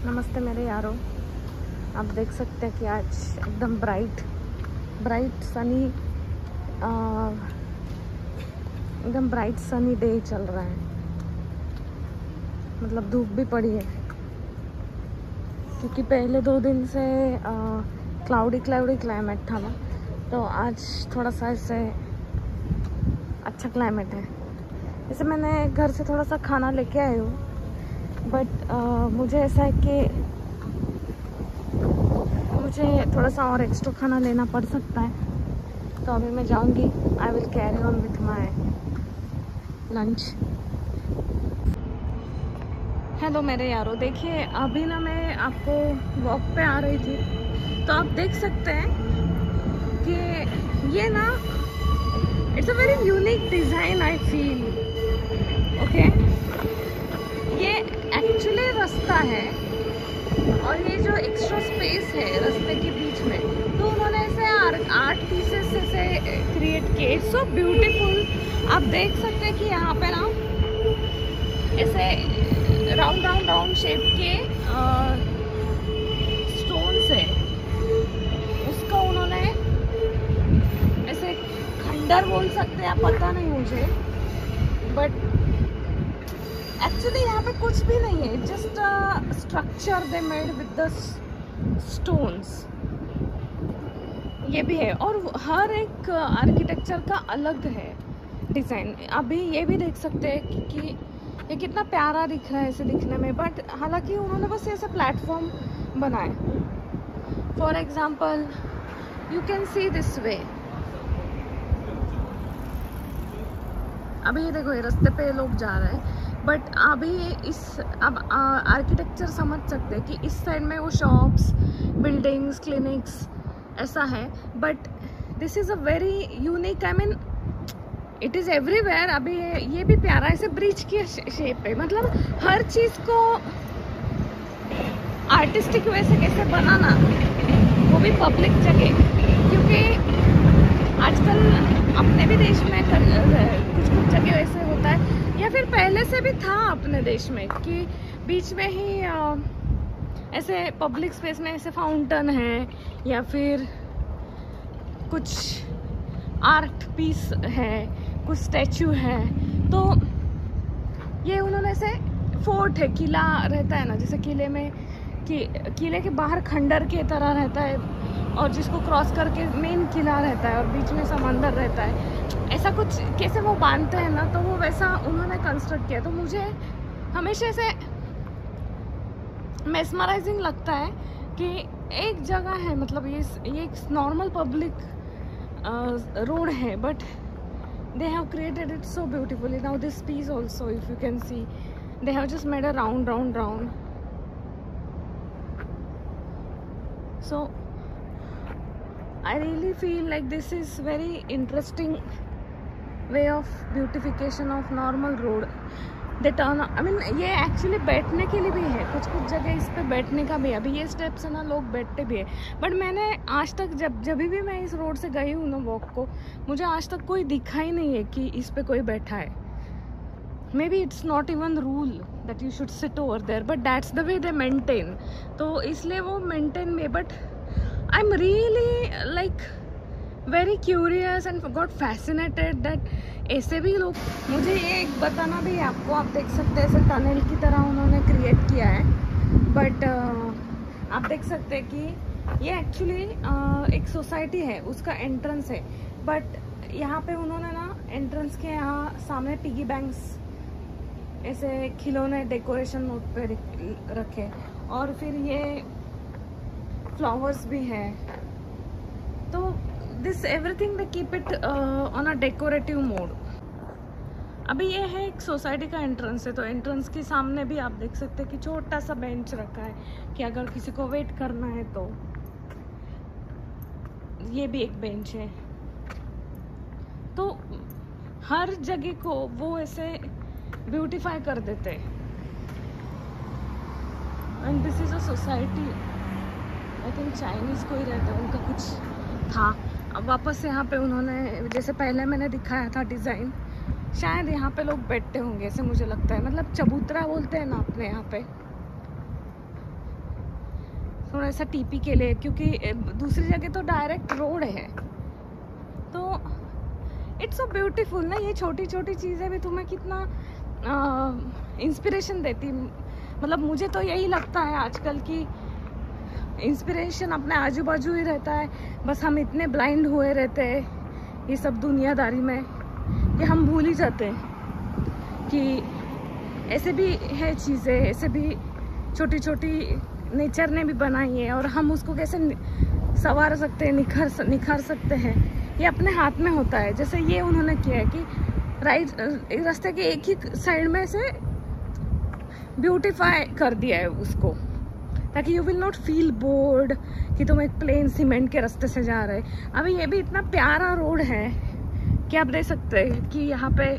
नमस्ते मेरे यारों। आप देख सकते हैं कि आज एकदम ब्राइट सनी एकदम ब्राइट सनी डे चल रहा है। मतलब धूप भी पड़ी है क्योंकि पहले 2 दिन से क्लाउडी क्लाइमेट था ना, तो आज थोड़ा सा ऐसे अच्छा क्लाइमेट है। जैसे मैंने घर से थोड़ा सा खाना लेके आई हूँ, बट मुझे ऐसा है कि मुझे थोड़ा सा और एक्स्ट्रा खाना लेना पड़ सकता है, तो अभी मैं जाऊंगी। I will carry on with my lunch. Hello मेरे यारों, देखिए अभी ना मैं आपको वॉक पे आ रही थी, तो आप देख सकते हैं कि ये ना it's a very unique design I feel. Okay, ये एक्चुअली रास्ता है और ये जो एक्स्ट्रा स्पेस है रास्ते के बीच में, तो उन्होंने ऐसे आर्ट पीसेस से क्रिएट किए। So beautiful. आप देख सकते हैं कि यहाँ पे ना ऐसे राउंड शेप के स्टोन्स है, उसका उन्होंने ऐसे खंडर बोल सकते हैं, पता नहीं मुझे, बट एक्चुअली यहाँ पे कुछ भी नहीं है, just structure they made with the stones. ये भी है, और हर एक आर्किटेक्चर का अलग है डिज़ाइन। अभी ये भी देख सकते हैं कि ये कितना प्यारा दिख रहा है ऐसे दिखने में, बट हालांकि उन्होंने बस ऐसे प्लेटफॉर्म बनाए। For example you can see this way. अभी ये देखो, ये रास्ते पे लोग जा रहे हैं, बट अभी अब आर्किटेक्चर समझ सकते हैं कि इस साइड में वो शॉप्स, बिल्डिंग्स, क्लिनिक्स ऐसा है, but this is a very unique, I mean it is everywhere. अभी ये भी प्यारा ऐसे ब्रिज की शेप है, मतलब हर चीज़ को आर्टिस्टिक वे से कैसे बनाना, वो भी पब्लिक जगह, क्योंकि आजकल अपने भी देश में कुछ जगह वैसे होता है, या फिर पहले से भी था अपने देश में कि बीच में ही ऐसे पब्लिक स्पेस में ऐसे फाउंटेन है या फिर कुछ आर्ट पीस है, कुछ स्टैचू है। तो ये उन्होंने ऐसे फोर्ट है, किला रहता है ना, जैसे किले के बाहर खंडर के तरह रहता है, और जिसको क्रॉस करके मेन किला रहता है और बीच में समंदर रहता है, ऐसा कुछ कैसे वो बांधते हैं ना, तो वो वैसा उन्होंने कंस्ट्रक्ट किया। तो मुझे हमेशा ऐसे मेस्मराइजिंग लगता है कि एक जगह है, मतलब ये एक नॉर्मल पब्लिक रोड है, but they have created it so beautifully. Now this piece also, if you can see, they have just made a round. So I really feel like this is very interesting way of beautification of normal road. They turn, I mean ये actually बैठने के लिए भी है, कुछ जगह इस पे बैठने का भी है। अभी ये स्टेप्स है ना, लोग बैठते भी है, बट मैंने आज तक जब भी मैं इस रोड से गई हूँ ना वॉक को, मुझे आज तक कोई दिखा ही नहीं है कि इस पे कोई बैठा है। Maybe it's not even rule that you should sit over there, but that's the way they maintain, तो इसलिए वो मेंटेन में। But I am really like very curious and got fascinated that ऐसे भी लोग। मुझे ये एक बताना भी है आपको, आप देख सकते हैं ऐसे टनल की तरह उन्होंने क्रिएट किया है, बट आप देख सकते हैं कि ये एक्चुअली एक सोसाइटी है, उसका एंट्रेंस है, बट यहाँ पे उन्होंने ना एंट्रेंस के यहाँ सामने पिगी बैंक्स ऐसे खिलौने डेकोरेशन नोट पे रखे, और फिर ये फ्लावर्स भी है। तो this everything they keep it on a decorative mode. अभी ये है एक सोसाइटी का एंट्रेंस है, तो एंट्रेंस के सामने भी आप देख सकते हैं कि छोटा सा बेंच रखा है कि अगर किसी को वेट करना है तो। ये भी एक बेंच है, तो हर जगह को वो ऐसे ब्यूटीफाई कर देते हैं। And this is a society, I think Chinese कोई रहता है, उनका कुछ था। अब वापस यहाँ पे उन्होंने, जैसे पहले मैंने दिखाया था डिज़ाइन, शायद यहाँ पे लोग बैठते होंगे ऐसे मुझे लगता है, मतलब चबूतरा बोलते हैं ना अपने यहाँ पे, थोड़ा सा टीपी के लिए, क्योंकि दूसरी जगह तो डायरेक्ट रोड है। तो इट्स सो ब्यूटीफुल ना, ये छोटी छोटी चीज़ें भी तुम्हें कितना इंस्पिरेशन देती। मतलब मुझे तो यही लगता है आजकल कि इंस्पिरेशन अपने आजू बाजू ही रहता है। बस हम इतने ब्लाइंड हुए रहते हैं ये सब दुनियादारी में कि हम भूल ही जाते हैं कि ऐसे भी है चीज़ें, ऐसे भी छोटी छोटी नेचर ने भी बनाई है और हम उसको कैसे संवार सकते हैं, निखार सकते हैं, ये अपने हाथ में होता है। जैसे ये उन्होंने किया है कि रास्ते के एक ही साइड में से ब्यूटीफाई कर दिया है उसको, ताकि you will not feel bored कि तुम एक प्लेन सीमेंट के रास्ते से जा रहे। अभी ये भी इतना प्यारा रोड है कि आप देख सकते हैं कि यहाँ पे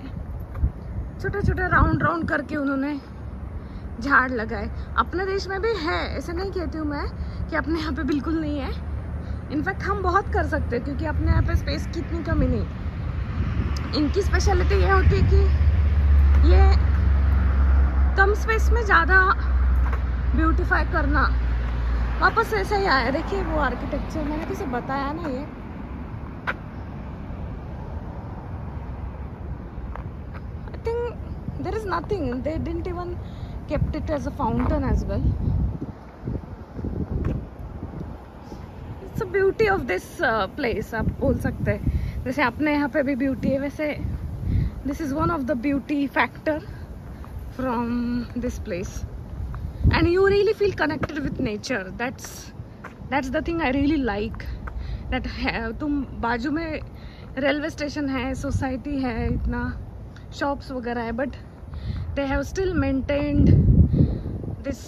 छोटा छोटा राउंड राउंड करके उन्होंने झाड़ लगाए। अपने देश में भी है, ऐसे नहीं कहती हूँ मैं कि अपने यहाँ पे बिल्कुल नहीं है। इनफैक्ट हम बहुत कर सकते हैं, क्योंकि अपने यहाँ पे स्पेस की इतनी कमी नहीं। इनकी स्पेशलिटी ये होती है कि ये कम स्पेस में ज़्यादा ब्यूटीफाई करना। वापस ऐसा ही आया, देखिए वो आर्किटेक्चर मैंने किसी बताया ना। ये I think there is nothing, they didn't even kept it as a fountain as well. It's the beauty of this place, आप बोल सकते हैं। जैसे अपने यहाँ पे भी ब्यूटी है, वैसे this is one of the beauty factor from this place, and you really feel connected with nature. That's the thing I really like, that तुम बाजू में रेलवे स्टेशन है, सोसाइटी है, इतना शॉप्स वगैरह है, but they have still maintained this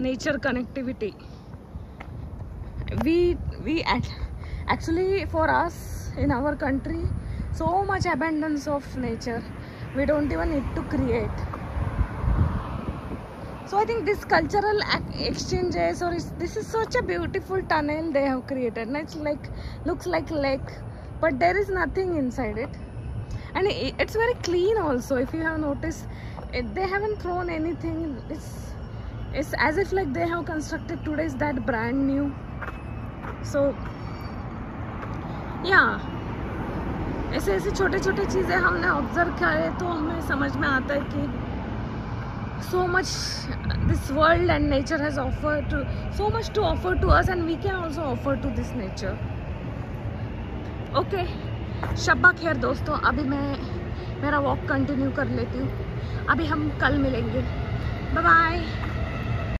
nature connectivity. We actually, for us in our country, so much abundance of nature, we don't even need to create. So I think this cultural exchanges, or this is such a beautiful tunnel they have created, and it's like, looks like lake, but there is nothing inside it, and it's very clean also. If you have noticed, they haven't thrown anything. It's as if like they have constructed today's that brand new. So yeah, ऐसे ऐसे छोटे छोटे चीज़ें हमने observe करे तो हमें समझ में आता है कि so much this world and nature has offered so much to offer to us, and we can also offer to this nature. Okay, शब्बा खैर दोस्तों, अभी मैं मेरा वॉक कंटिन्यू कर लेती हूँ। अभी हम कल मिलेंगे। Bye bye.